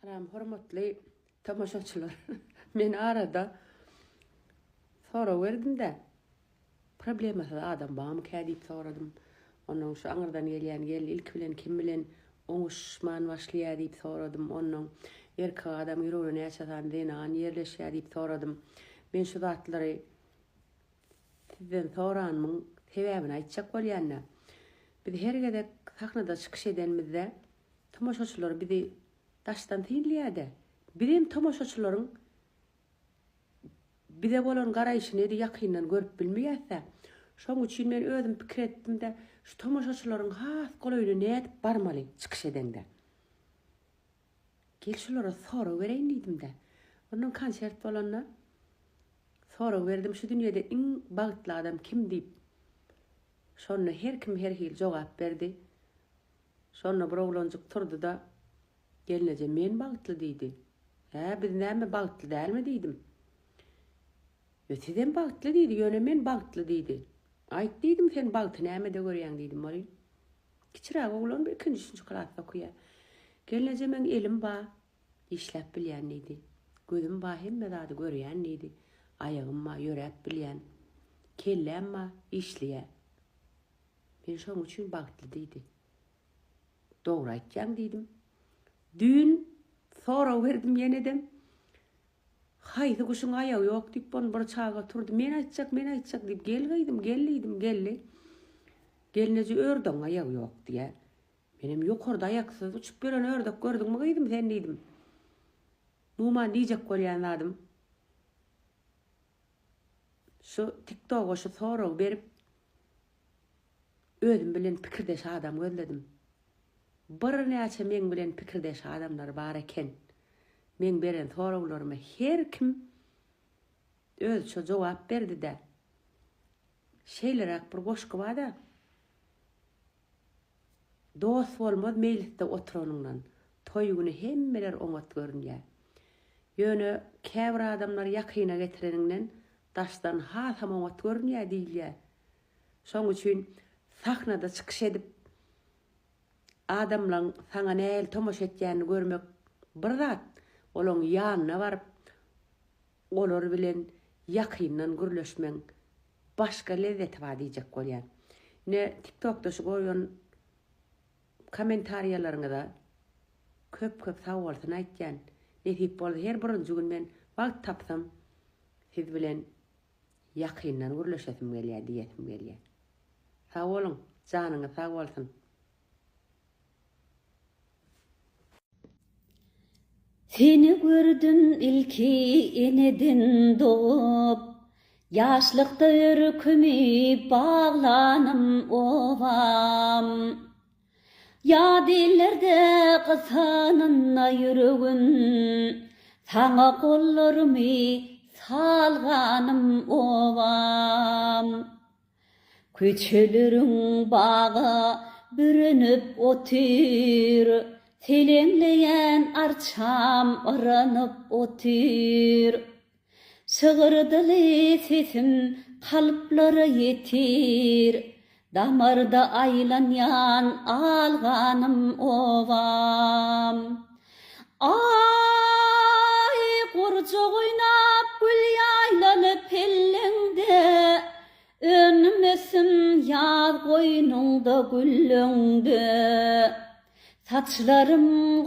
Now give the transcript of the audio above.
Salam hormatly tamaşaçılar. Men arada sonra verdim de probleması adam bağımı kədip soradım. Onun şu anırdan gelýän ilk bilen kim bilen oňuşman başlaýar diýip soradım. Onun erkek adam ýüregine näçe denan ýerleşýär diýip soradım. Men şu zatlary sizden soranmyň sebäbini aýtjak bolýanna. Biz her gedek sahnada çykyş edenmizde tamaşaçylar bizi daşdan tinlýärdi. Birim tamaşaçylaryň bize bolan garaýşyny ýakyndan görüp bilmeýärse, şoň üçin men özüm pikir etdim de şu tamaşaçylaryň has goýuny nädip barmaly çykyş edende. Gel şulara soru bereýin diýdim de. Onun konsert bolanna soru berdim, şu dünýede iň bagtly adam kim diýip. Şonu her kim her hil jogap berdi. Şonu bir oglanjyk turdy da gelneje men bagtly diýdi. Biz näme bagtly dälmi diýdim. Öteden bagtly diýdi, ýöne men bagtly diýdi. Aýt diýdim, sen bagty näme de görýän diýdim moly. Kiçiräk oglan bir ikinji üçinji klasda okuýar. Gelneje men elim ba, işläp bilýän diýdi. Gözüm ba hemme zady görýän diýdi. Ayagym ma ýörep bilýän. Kellem ma işleýär. Men şoň üçin bagtly diýdi. Dogry aýtjan diýdim. Dün sonra verdim ýenedem. Haýdy kuşun ayağı ýok diýip bon bir çaga turdy. Men aýtjak diýip gelli. Gelneji ördüň ayağı ýok diýär. Menem ýokarda aýaksyz uçup gelen ördek gördüňmi gyýdym sen diýdim. Numa diýjek bolýan adam. Şu TikTok'a şu soru berip özüm bilen pikirdeş adam gözledim. Bir näçe men bilen pikirdeş adamlar bar eken. Men beren soraularyma her kim özçe jogap berdi de. Şeýlerak bir goşky bar da. Dost bolmaz mejlisde oturanyňdan. Toý güni hemmeler oňat görünýär. Ýöne käbir adamlar ýakyna getireninden daşdan hasam oňat görünýär diýilýär. Şoň üçin sahnada çykyş edip adamlaň saňa näl tomaşa etýänini görmek bir zat. Olaň ýanyna baryp olar bilen ýakyndan gürleşmeň başga lezzet bar diýjek bolýan. Ne TikTok'da şu goýan kommentariýalaryňda köp sawalsyny aýtjan. Ne diýip boldy her birinji gün men wagt tapsam siz bilen ýakyndan gürleşesim gelýär diýesim gelýär. Sag bolun, janyňyz sag bolsun. Seni gördüm ilki enedin doğup, yaşlıkta ürkümü bağlanım ovam. Ya dillerde kısanına yürügün, sana kollarımı salganım ovam. Küçülürün bağa bürünüp otur, selemleyen arçam aranıp otur. Sığırdılı sesim kalpları yetir. Damarda aylanyan alganım ovam. Ay kurcuk oynap gül yaylanıp ellinde. Önmesim yar koynunda güllüngde. Saçlarım